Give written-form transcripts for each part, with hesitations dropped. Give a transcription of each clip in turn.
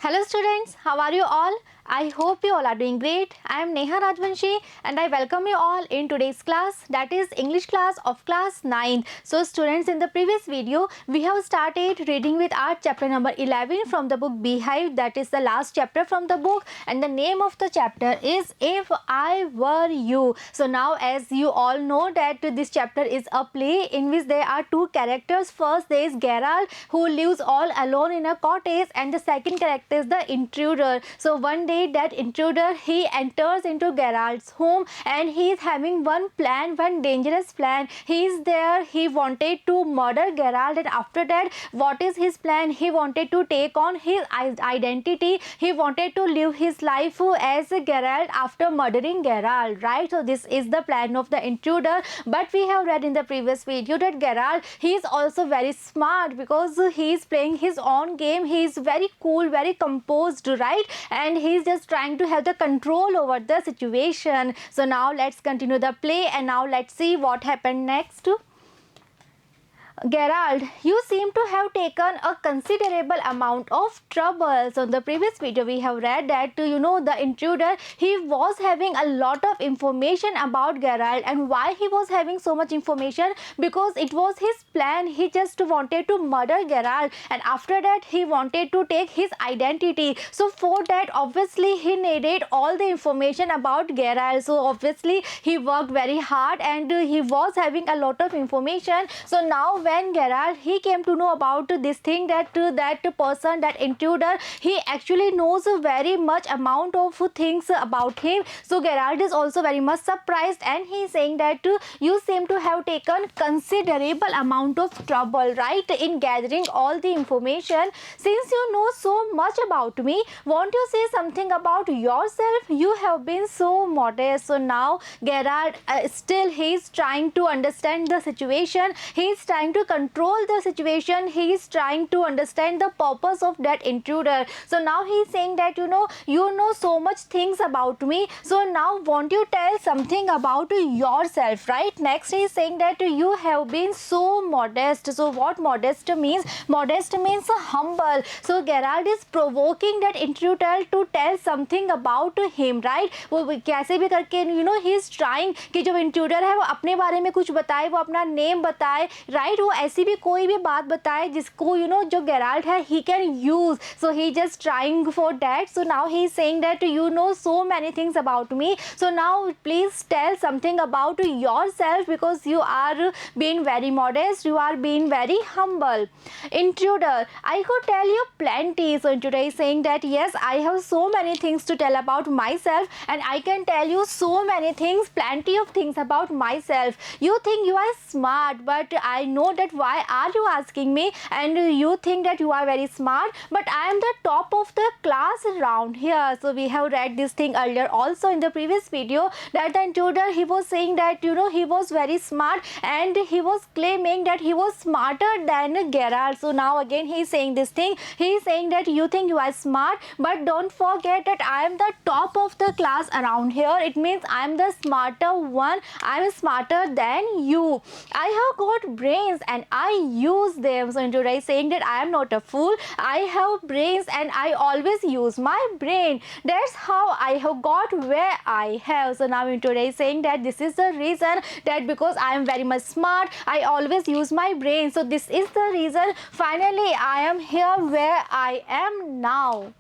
Hello students, how are you all? I hope you all are doing great. I am Neha Rajvanshi and I welcome you all in today's class, that is English class of class 9. So students, in the previous video we have started reading with our chapter number 11 from the book Beehive, that is the last chapter from the book, and the name of the chapter is If I Were You. So now, as you all know, that this chapter is a play in which there are two characters. First there is Gerald, who lives all alone in a cottage, and the second character is the intruder. So one day that intruder, he enters into Gerald's home and he is having one plan, one dangerous plan. He is there, he wanted to murder Gerald, and after that, what is his plan? He wanted to take on his identity. He wanted to live his life as Gerald after murdering Gerald, right? So this is the plan of the intruder. But we have read in the previous video that Gerald, he is also very smart because he is playing his own game. He is very cool, very composed, right? And he is just trying to have the control over the situation. So now let's continue the play, and now let's see what happened next. Gerald, you seem to have taken a considerable amount of trouble. So in the previous video we have read that the intruder, he was having a lot of information about Gerald. And why he was having so much information? Because it was his plan. He just wanted to murder Gerald, and after that he wanted to take his identity. So for that, obviously he needed all the information about Gerald. So obviously he worked very hard and he was having a lot of information. So now when Gerald, he came to know about this thing, that person, that intruder, he actually knows very much amount of things about him. So Gerald is also very much surprised, and he is saying that you seem to have taken considerable amount of trouble, right, in gathering all the information. Since you know so much about me, won't you say something about yourself? You have been so modest. So now Gerald, still he is trying to understand the situation. He is trying to control the situation. He is trying to understand the purpose of that intruder. So now he is saying that you know so much things about me. So now won't you tell something about yourself, right? Next he is saying that you have been so modest. So what modest means? Modest means humble. So Gerald is provoking that intruder to tell something about him, right? वो कैसे भी करके he is trying कि जो intruder है वो अपने बारे में कुछ बताए, वो अपना नेम बताए, right? वो ऐसी भी कोई भी बात बताए जिसको जो Gerald है, he can use. So he just trying for that. So now he is saying that you know so many things about me. So now please tell something about yourself, because you are being very modest, you are being very humble. Intruder, I could tell you plenty. So intruder is saying that yes, I have so many things to tell about myself, and I can tell you so many things, plenty of things about myself. You think you are smart, but I know that why are you asking me, and you think that you are very smart, but I am the top of the class around here. So we have read this thing earlier also in the previous video, that the intruder, he was saying that he was very smart, and he was claiming that he was smarter than Gerald. So now again he is saying this thing. He is saying that you think you are smart, but don't forget that I am the top of the class around here. It means I am the smarter one. I am smarter than you. I have got brains and I use them. So intruder is saying that I am not a fool. I have brains and I always use my brain. That's how I have got where I have. So now intruder is saying that this is the reason, that because I am very much smart, I always use my brain. So this is the reason finally I am here where I am now.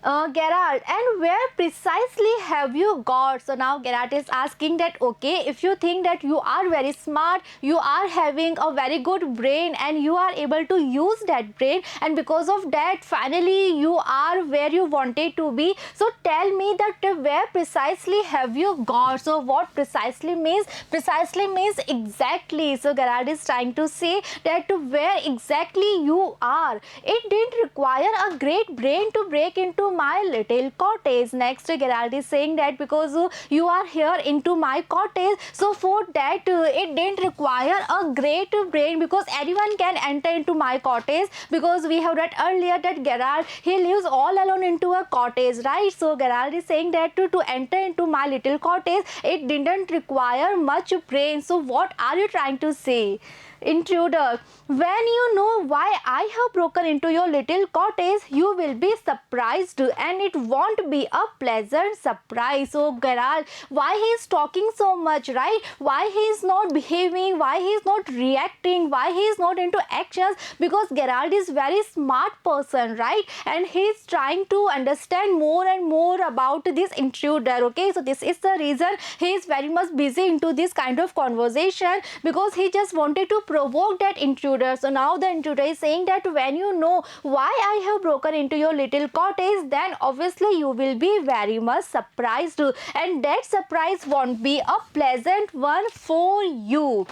Gerald, and where precisely have you got? So now Gerald is asking that okay, if you think that you are very smart, you are having a very good brain, and you are able to use that brain, and because of that finally you are where you wanted to be, so tell me that where precisely have you got? So what precisely means? Precisely means exactly. So Gerald is trying to say that where exactly you are. It didn't require a great brain to break into my little cottage. Next Gerald is saying that because you are here into my cottage, so for that it didn't require a great brain, because anyone can enter into my cottage, because we have read earlier that Gerald, he lives all alone into a cottage, right? So Gerald is saying that to enter into my little cottage, it didn't require much brain. So what are you trying to say? Intruder, when you know why I have broken into your little cottage, you will be surprised and it won't be a pleasant surprise. So Geralt, why he is talking so much, right? Why he is not behaving, why he is not reacting, why he is not into actions? Because Geralt is very smart person, right? And he is trying to understand more and more about this intruder. Okay, so this is the reason he is very much busy into this kind of conversation, because he just wanted to provoke that intruder. So now the intruder is saying that when you know why I have broken into your little cottage, then obviously you will be very much surprised, and that surprise won't be a pleasant one for you.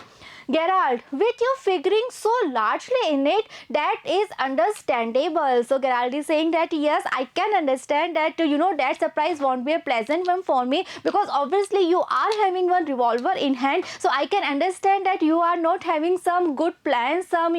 Geralt, with you figuring so largely in it, that is understandable. So Geralt is saying that yes, I can understand that that surprise won't be a pleasant one for me, because obviously you are having one revolver in hand. So I can understand that you are not having some good plans, some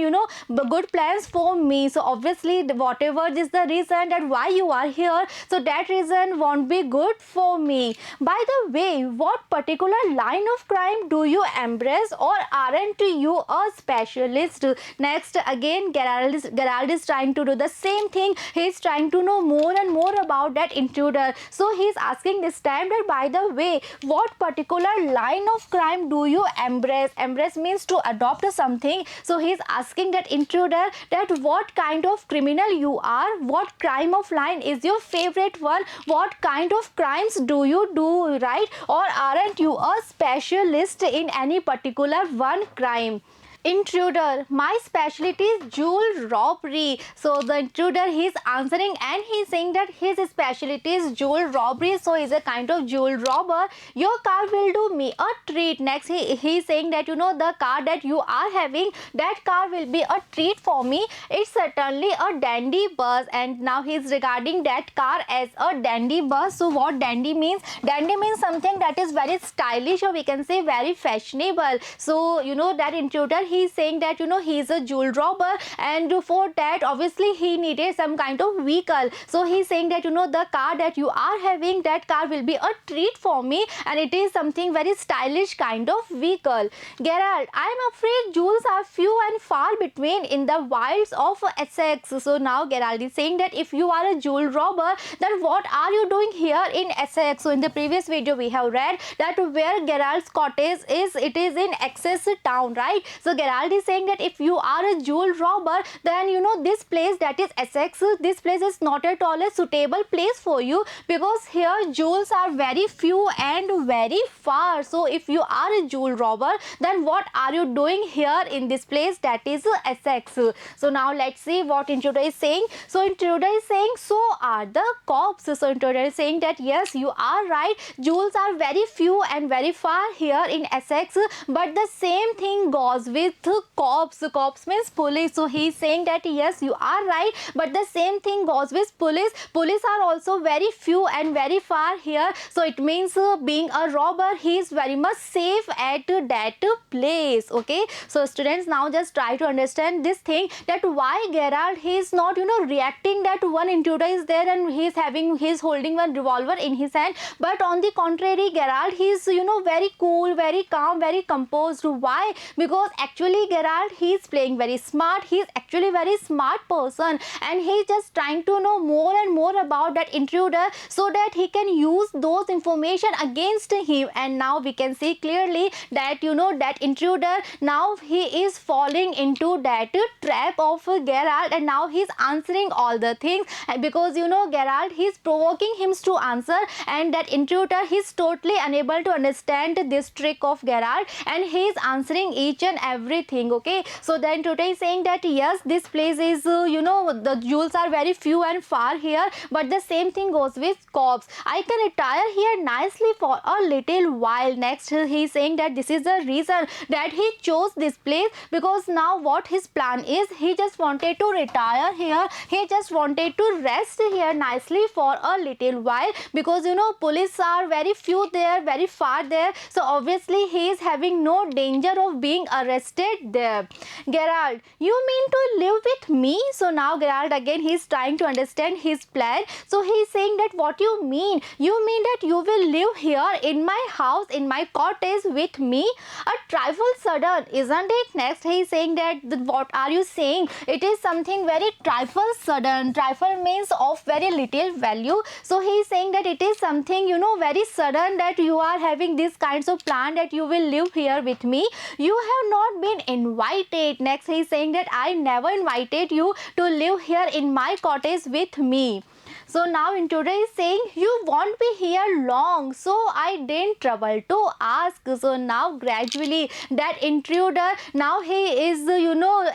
good plans for me. So obviously whatever is the reason that why you are here, so that reason won't be good for me. By the way, what particular line of crime do you embrace, or aren't you a specialist? Next, again Geralt is trying to do the same thing. He is trying to know more and more about that intruder. So he is asking this time that by the way, what particular line of crime do you embrace? Embrace means to adopt something. So he is asking that intruder that what kind of criminal you are, what crime of line is your favorite one, what kind of crimes do you do, right? Or aren't you a specialist in any particular one crime? Intruder, my specialty is jewel robbery. So the intruder, he is answering and he is saying that his specialty is jewel robbery. So he is a kind of jewel robber. Your car will do me a treat. Next he is saying that the car that you are having, that car will be a treat for me. It's certainly a dandy bus. And now he is regarding that car as a dandy bus. So what dandy means? Dandy means something that is very stylish, or we can say very fashionable. So that intruder, he is saying that he is a jewel robber, and for that obviously he needed some kind of vehicle. So he is saying that the car that you are having, that car will be a treat for me, and it is something very stylish kind of vehicle. Geralt, I am afraid jewels are few and far between in the wilds of Essex. So now Geralt is saying that if you are a jewel robber, then what are you doing here in Essex? So in the previous video we have read that where Geralt's cottage is, it is in Essex town, right? So Geralt is saying that if you are a jewel robber, then this place, that is Essex, this place is not at all a suitable place for you, because here jewels are very few and very far. So if you are a jewel robber, then what are you doing here in this place, that is Essex? So now let's see what intruder is saying. So intruder is saying, so are the cops. So intruder is saying that yes, you are right, jewels are very few and very far here in Essex, but the same thing goes with cops. Cops means police. So he is saying that yes, you are right, but the same thing goes with police. Police are also very few and very far here. So it means being a robber, he is very much safe at that place. Okay, so students, now just try to understand this thing, that why Geralt, he is not reacting that one intruder is there and he is holding one revolver in his hand, but on the contrary Geralt, he is very cool, very calm, very composed. Why? Because actually Geralt, he is playing very smart. He is actually very smart person, and he is just trying to know more and more about that intruder, so that he can use those information against him. And now we can see clearly that that intruder, now he is falling into that trap of Geralt, and now he is answering all the things, because Geralt, he is provoking him to answer, and that intruder, he is totally unable to understand this trick of Geralt, and he is answering each and everything. Okay, so then today is saying that yes, this place is the jewels are very few and far here, but the same thing goes with cops. I can retire here nicely for a little while. Next he is saying that this is the reason that he chose this place, because now what his plan is, he just wanted to retire here, he just wanted to rest here nicely for a little while, because police are very few there, very far there. So obviously he is having no danger of being arrested there. Geralt, you mean to live with with me. So now Geralt again he's trying to understand his plan. So he's saying that what you mean? You mean that you will live here in my house, in my cottage with me? A trifle sudden, isn't it? Next he's saying that what are you saying? It is something very trifle sudden. Trifle means of very little value. So he's saying that it is something very sudden that you are having this kinds of plan that you will live here with me. You have not been invited. Next he's saying that I never invited you to live here in my cottage with me. So now intruder is saying you won't be here long, so I didn't trouble to ask. So now gradually that intruder, now he is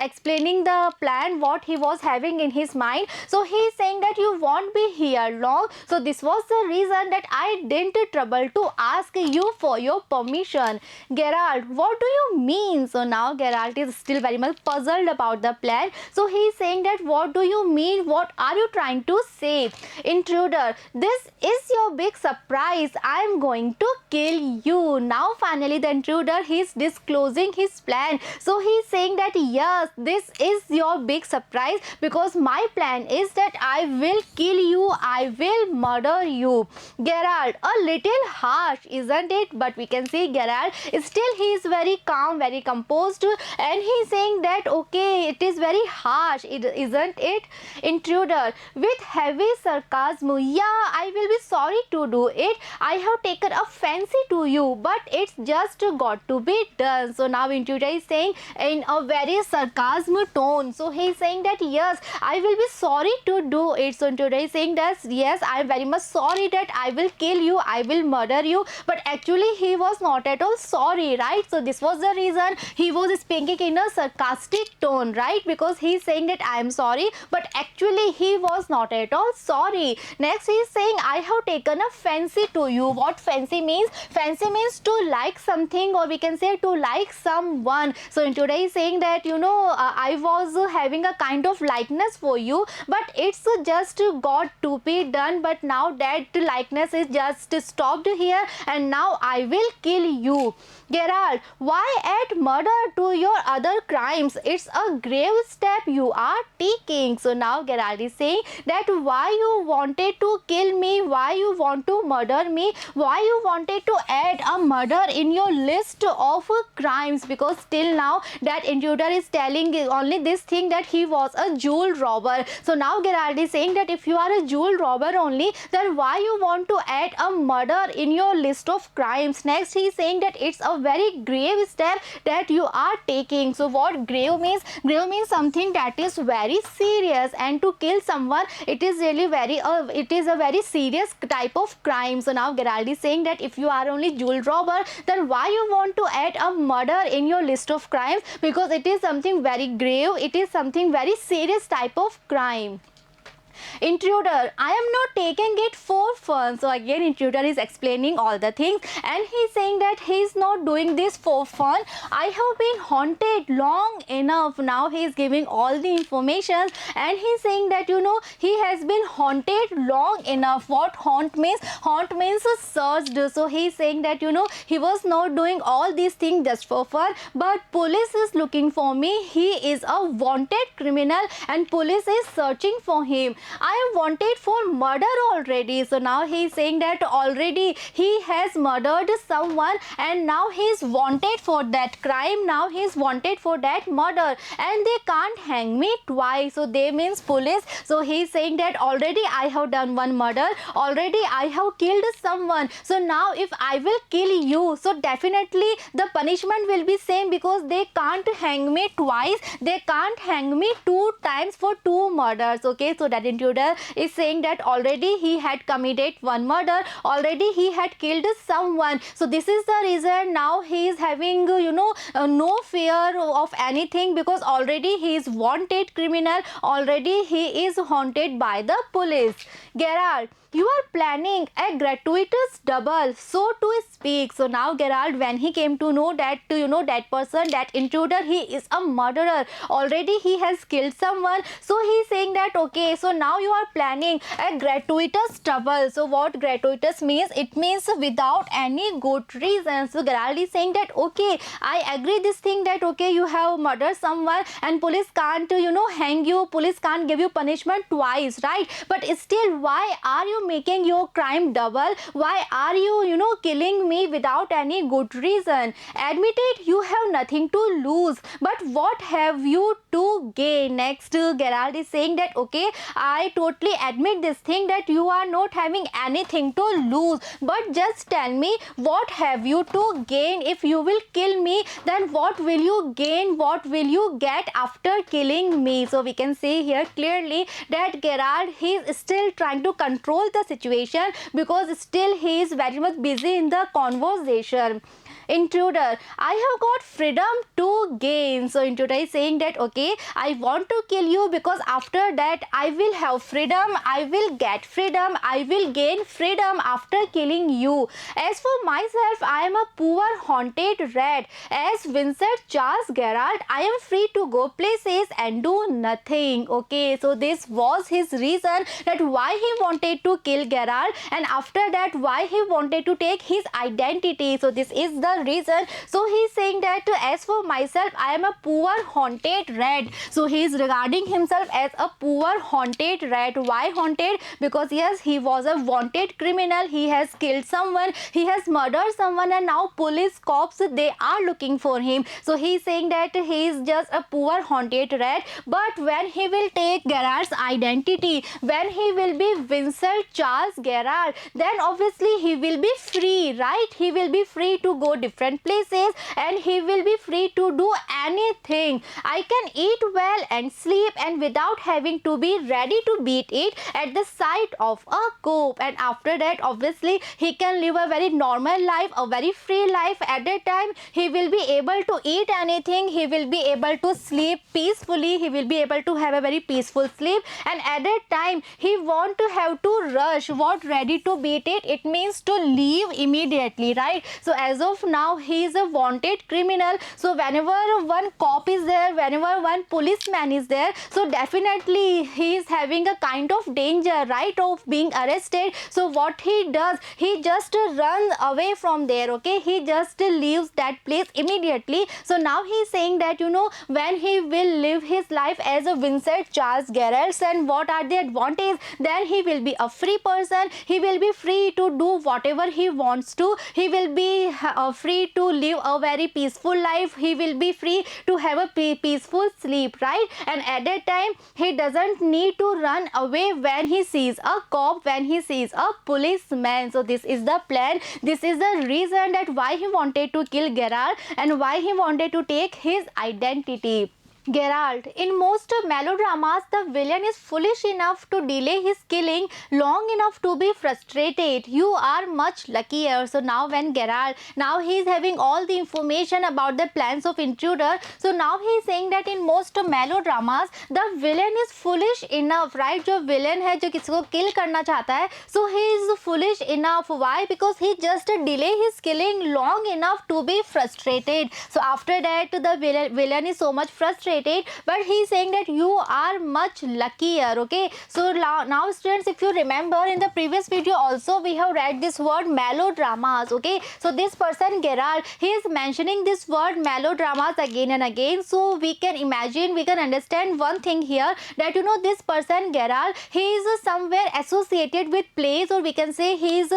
explaining the plan what he was having in his mind. So he is saying that you won't be here long, so this was the reason that I didn't trouble to ask you for your permission. Geralt, what do you mean? So now Geralt is still very much puzzled about the plan. So he is saying that what do you mean? What are you trying to say? Intruder, this is your big surprise. I am going to kill you. Now finally the intruder he is disclosing his plan. So he is saying that yes, this is your big surprise because my plan is that I will kill you, I will murder you. Geralt, a little harsh, isn't it? But we can see Geralt still he is very calm, very composed, and he is saying that okay, it is very harsh, isn't it? Intruder, with heavy sarcasm, yeah, I will be sorry to do it. I have taken a fancy to you, but it's just got to be done. So now intruder is saying in a very sarcasm tone. So he is saying that yes, I will be sorry to do it. So intruder is saying that yes, I am very much sorry that I will kill you, I will murder you. But actually he was not at all sorry, right? So this was the reason he was speaking in a sarcastic tone, right? Because he is saying that I am sorry, but actually he was not at all sorry. Next he is saying I have taken a fancy to you. What fancy means? Fancy means to like something, or we can say to like someone. So today is saying that I was having a kind of likeness for you, but it's just got to be done. But now that likeness is just stopped here, and now I will kill you. Geralt, why add murder to your other crimes? It's a grave step you are taking. So now Geralt is saying that why you wanted to kill me, why you want to murder me, why you wanted to add a murder in your list of crimes, because till now that intruder is telling only this thing that he was a jewel robber. So now Geralt is saying that if you are a jewel robber only, then why you want to add a murder in your list of crimes? Next he is saying that it's a very grave step that you are taking. So what grave means? Grave means something that is very serious, and to kill someone, it is really it is a very serious type of crime. So now Geralt is saying that if you are only jewel robber, then why you want to add a murder in your list of crimes? Because it is something very grave, it is something very serious type of crime. Intruder, I am not taking it for fun. So again intruder is explaining all the things, and he is saying that he is not doing this for fun. I have been haunted long enough. Now he is giving all the information, and he is saying that he has been haunted long enough. What haunt means? Haunt means searched. So he is saying that he was not doing all these things just for fun, but police is looking for me. He is a wanted criminal and police is searching for him. I am wanted for murder already. So now he is saying that already he has murdered someone, and now he is wanted for that crime. Now he is wanted for that murder, and they can't hang me twice. So they means police. So he is saying that already I have done one murder, already I have killed someone. So now if I will kill you, so definitely the punishment will be same, because they can't hang me twice, they can't hang me 2 times for 2 murders. Okay, so that intruder is saying that already he had committed one murder, already he had killed someone. So this is the reason now he is having no fear of anything, because already he is wanted criminal, already he is haunted by the police. Geralt, you are planning a gratuitous double, so to speak. So now Geralt, when he came to know that that person, that intruder, he is a murderer, already he has killed someone. So he is saying that okay, so now now you are planning a gratuitous trouble. So what gratuitous means? It means without any good reason. So Gerald is saying that okay, I agree this thing that okay, you have murdered someone and police can't hang you, police can't give you punishment twice, right? But still, why are you making your crime double? Why are you killing me without any good reason? Admit it, you have nothing to lose, but what have you to gain? Next, Gerald is saying that okay, I totally admit this thing that you are not having anything to lose, but just tell me, what have you to gain? If you will kill me, then what will you gain? What will you get after killing me? So we can see here clearly that Gerald, he is still trying to control the situation because still he is very much busy in the conversation. Intruder, I have got freedom to gain. So intruder is saying that okay, I want to kill you because after that I will have freedom, I will get freedom, I will gain freedom after killing you. As for myself, I am a poor haunted rat. As Vincent Charles Gerald, I am free to go places and do nothing. Okay, so this was his reason that why he wanted to kill Gerald, and after that why he wanted to take his identity. So this is the reason. So he is saying that as for myself, I am a poor haunted rat. So he is regarding himself as a poor haunted rat. Why haunted? Because yes, he was a wanted criminal, he has killed someone, he has murdered someone, and now police cops, they are looking for him. So he is saying that he is just a poor haunted rat. But when he will take Gerard's identity, when he will be Vincent Charles Gerard, then obviously he will be free, right? He will be free to go different places and he will be free to do anything. I can eat well and sleep and without having to be ready to beat it at the sight of a coop. And after that obviously he can live a very normal life, a very free life. At that time he will be able to eat anything, he will be able to sleep peacefully, he will be able to have a very peaceful sleep. And at that time he won't have to rush, what ready to beat it, it means to leave immediately, right? So as of now he is a wanted criminal. So whenever one cop is there, whenever one policeman is there, so definitely he is having a kind of danger, right, of being arrested. So what he does, he just runs away from there. Okay, he just leaves that place immediately. So now he is saying that when he will live his life as a Vincent Charles Gerald, and what are the advantages, then he will be a free person, he will be free to do whatever he wants to, he will be free to live a very peaceful life, he will be free to have a peaceful sleep, right? And at that time he doesn't need to run away when he sees a cop, when he sees a policeman. So this is the plan, this is the reason that why he wanted to kill Gerald and why he wanted to take his identity. Geralt, in most melodramas, the villain is foolish enough to delay his killing long enough to be frustrated. You are much luckier. So now when Geralt, now he is having all the information about the plans of intruder. So now he is saying that in most melodramas, the villain is foolish enough, right? जो villain है जो किसी को kill करना चाहता है, so he is foolish enough. Why? Because he just delay his killing long enough to be frustrated. So after that, the villain is so much frustrated. But he is saying that you are much luckier. Okay, so now students, if you remember in the previous video also we have read this word melodramas. Okay, so this person Gerald, he is mentioning this word melodramas again and again. So we can imagine, we can understand one thing here, that this person Gerald, he is somewhere associated with plays, or we can say he is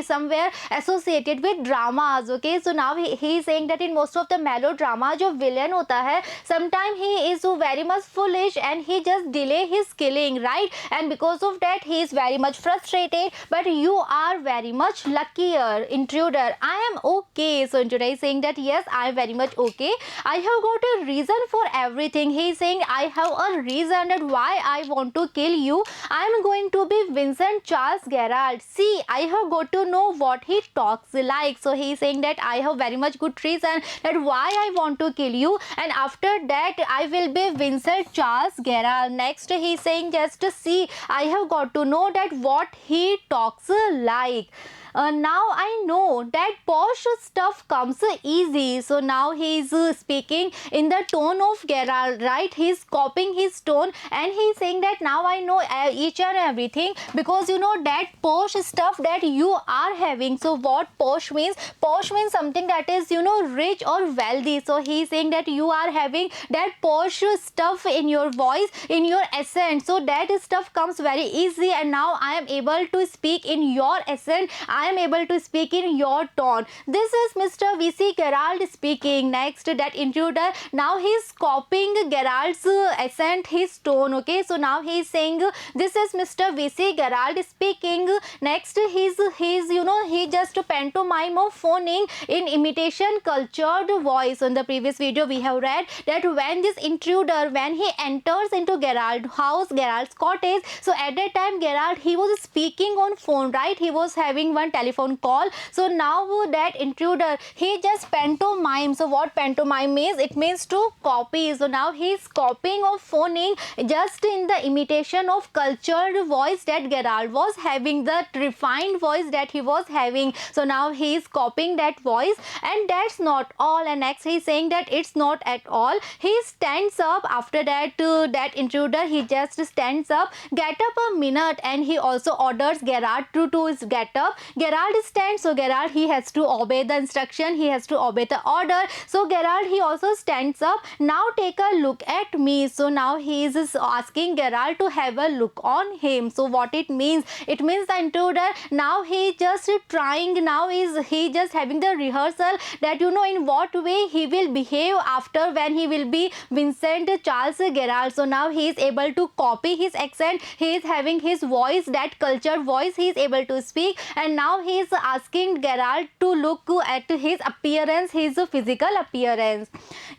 somewhere associated with dramas. Okay, so now he is saying that in most of the melodrama जो villain होता है, sometimes he is very much foolish and he just delay his killing, right? And because of that he is very much frustrated. But you are very much luckier. Intruder, I am okay. So intruder is saying that yes, I am very much okay. I have got a reason for everything. He is saying I have a reason that why I want to kill you. I am going to be Vincent Charles Gerald. See, I have got to know what he talks like. So he is saying that I have very much good reason that why I want to kill you, and after that I will be Vincent Charles Gerald. Next he is saying just to see, I have got to know that what he talks like. Now I know that posh stuff comes easy. So now he is speaking in the tone of Gerald, right? He's copying his tone and he's saying that now I know each and everything, because you know that posh stuff that you are having. So what posh means? Posh means something that is, you know, rich or wealthy. So he's saying that you are having that posh stuff in your voice, in your accent. So that stuff comes very easy, and now I am able to speak in your accent. I am able to speak in your tone. This is Mr. VC Gerald speaking. Next, that intruder, now he's copying Gerald's accent, his tone. Okay, so now he's saying this is Mr. VC Gerald speaking. Next, he's you know, he just pantomime of phoning in imitation cultured voice. In the previous video we have read that when this intruder, when he enters into Gerald's house, Gerald's cottage, so at that time Gerald, he was speaking on phone, right? He was having one telephone call. So now that intruder, he just pantomime. So what pantomime means? It means to copy. So now he is copying or phoning just in the imitation of cultured voice that Gerald was having, the refined voice that he was having. So now he is copying that voice, and that's not all. And next he is saying that it's not at all. He stands up after that. That intruder, he just stands up, get up a minute, and he also orders Gerald to get up. Gerald stands, so Gerald, he has to obey the instruction, he has to obey the order. So Gerald, he also stands up. Now take a look at me. So now he is asking Gerald to have a look on him. So what it means? It means the intruder, now he just trying, now is he just having the rehearsal that, you know, in what way he will behave after when he will be Vincent Charles Gerald. So now he is able to copy his accent, he is having his voice, that cultured voice he is able to speak. And now he is asking Gerald to look at his appearance, his physical appearance.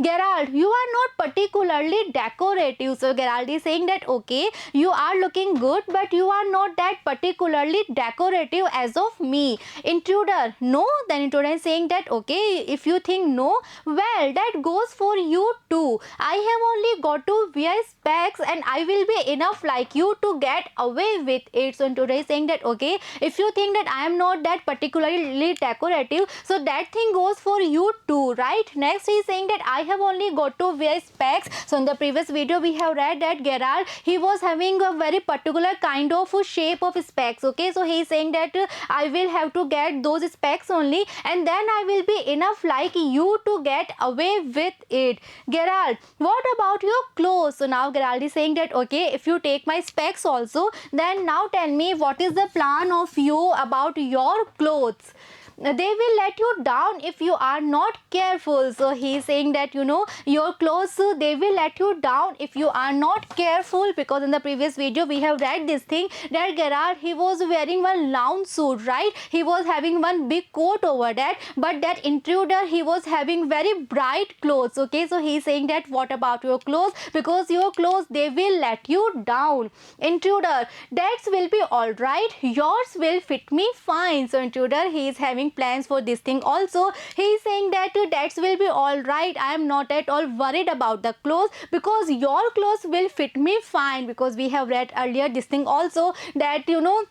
Gerald, you are not particularly decorative. So Gerald is saying that okay, you are looking good, but you are not that particularly decorative as of me. Intruder, no. Then intruder is saying that okay, if you think no, well, that goes for you too. I have only got to wear specs and I will be enough like you to get away with it. So intruder is saying that okay, if you think that I am not that particularly decorative, so that thing goes for you too, right? Next he is saying that I have only got to wear specs. So in the previous video we have read that Gerald, he was having a very particular kind of shape of specs. Okay, so he is saying that I will have to get those specs only, and then I will be enough like you to get away with it. Gerald, what about your clothes? So now Gerald is saying that okay, if you take my specs also, then now tell me what is the plan of you about your clothes. They will let you down if you are not careful. So he is saying that, you know, your clothes, they will let you down if you are not careful, because in the previous video we have read this thing that Gerald, he was wearing one lounge suit, right? He was having one big coat over that, but that intruder, he was having very bright clothes. Okay, so he is saying that what about your clothes, because your clothes, they will let you down. Intruder, that will be all right, yours will fit me fine. So intruder, he is having plans for this thing also. He is saying that that will be all right, I am not at all worried about the clothes, because your clothes will fit me fine. Because we have read earlier this thing also that, you know,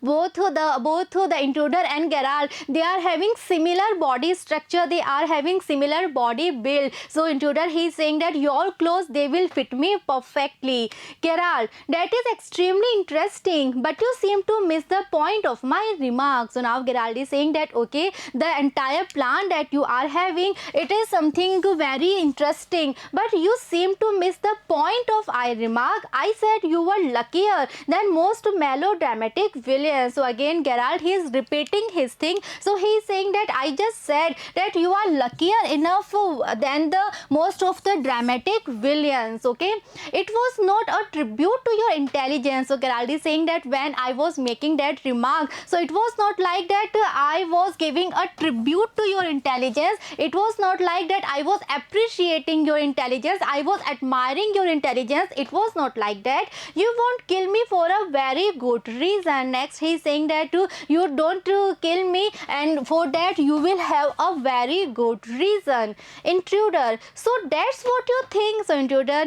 both the intruder and Gerald, they are having similar body structure, they are having similar body build. So intruder, he is saying that your clothes, they will fit me perfectly. Gerald, that is extremely interesting, but you seem to miss the point of my remarks. So now Gerald is saying that okay, the entire plan that you are having, it is something very interesting, but you seem to miss the point of my remark. I said you were luckier than most melodramatic villains. So again Gerald, he is repeating his thing. So he is saying that I just said that you are luckier enough than the most of the dramatic villains. Okay, it was not a tribute to your intelligence. So Gerald is saying that when I was making that remark, so it was not like that I was giving a tribute to your intelligence, it was not like that I was appreciating your intelligence, I was admiring your intelligence, it was not like that. You won't kill me for a very good reason. Next next he is saying that you don't kill me, and for that you will have a very good reason. Intruder, so that's what you think. So intruder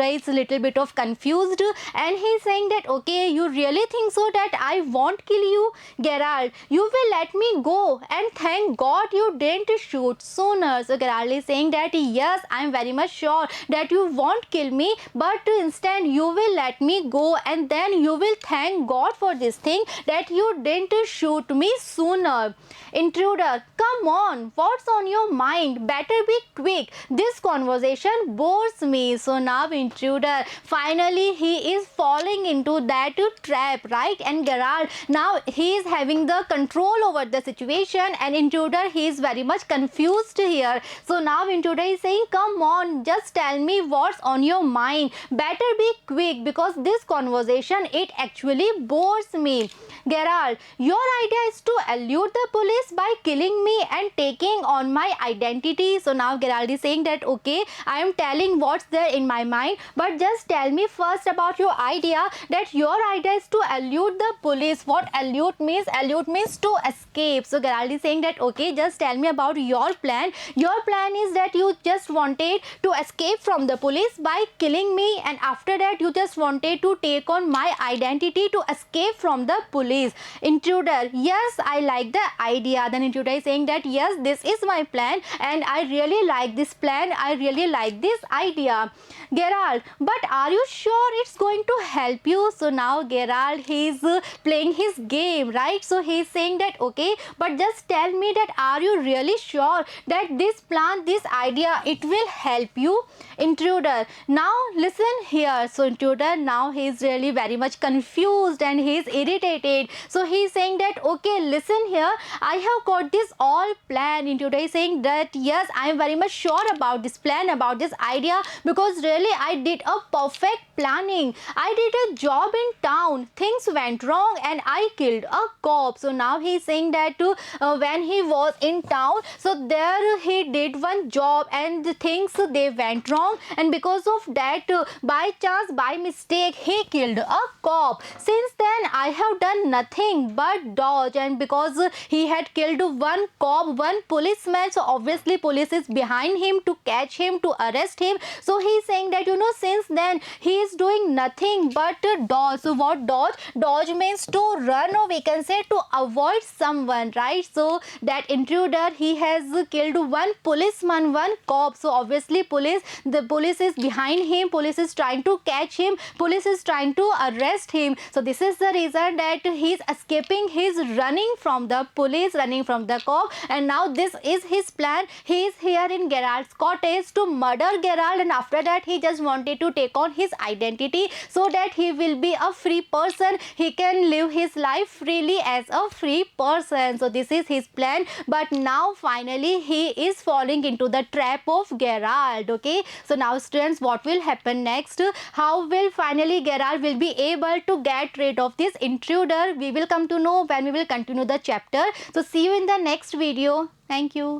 is a little bit of confused, and he's saying that okay, you really think so that I won't kill you? Geralt, you will let me go, and thank God you didn't shoot sooner. So Geralt is saying that yes, I'm very much sure that you won't kill me, but instead you will let me go, and then you will thank God for this thing that you didn't shoot me sooner. Intruder, come on, what's on your mind? Better be quick. This conversation bores me. So now intruder, finally he is falling into that trap, right? And Geralt, now he is having the control over the situation, and intruder, he is very much confused here. So now intruder is saying, come on, just tell me what's on your mind. Better be quick, because this conversation, it actually bores me. Geralt, your idea is to elude the police by killing me and taking on my identity. So now Geralt is saying that okay, I am telling what's there in my mind, but just tell me first about your idea, that your idea is to elude the police. What elude means? Elude means to escape. So Geralt is saying that okay, just tell me about your plan. Your plan is that you just wanted to escape from the police by killing me, and after that you just wanted to take on my identity to escape from the police. Intruder, yes, I like the idea. Then intruder is saying that yes, this is my plan, and I really like this plan. I really like this idea. Geralt, but are you sure it's going to help you? So now Geralt, he's playing his game, right? So he's saying that okay, but just tell me that are you really sure that this plan, this idea, it will help you? Intruder, now listen here. So intruder, now he's really very much confused and he's irritated. So he's saying that okay, listen here, I have got this all plan. Intruder is saying that yes, I am very much sure about this plan, about this idea, because really I did a perfect planning. I did a job in town, things went wrong, and I killed a cop. So now he's saying that when he was in town, so there he did one job and the things they went wrong, and because of that by chance, by mistake, he killed a cop. Since then I have done nothing but dodge, and because he had killed one cop, one policeman, so obviously police is behind him to catch him, to arrest him. So he's saying that since then he is doing nothing but dodge. So what dodge? Dodge means to run, or we can say to avoid someone, right? So that intruder, he has killed one policeman, one cop. So obviously the police is behind him, police is trying to catch him, police is trying to arrest him. So this is the reason that he is escaping, he is running from the police, running from the cop, and now this is his plan. He is here in Geralt's cottage to murder Geralt, and after that he just wanted to take on his identity so that he will be a free person, he can live his life freely as a free person. So this is his plan, but now finally he is falling into the trap of Geralt. Okay, so now students, what will happen next? How will finally Geralt will be able to get rid of this intruder? We will come to know when we will continue the chapter. So see you in the next video. Thank you.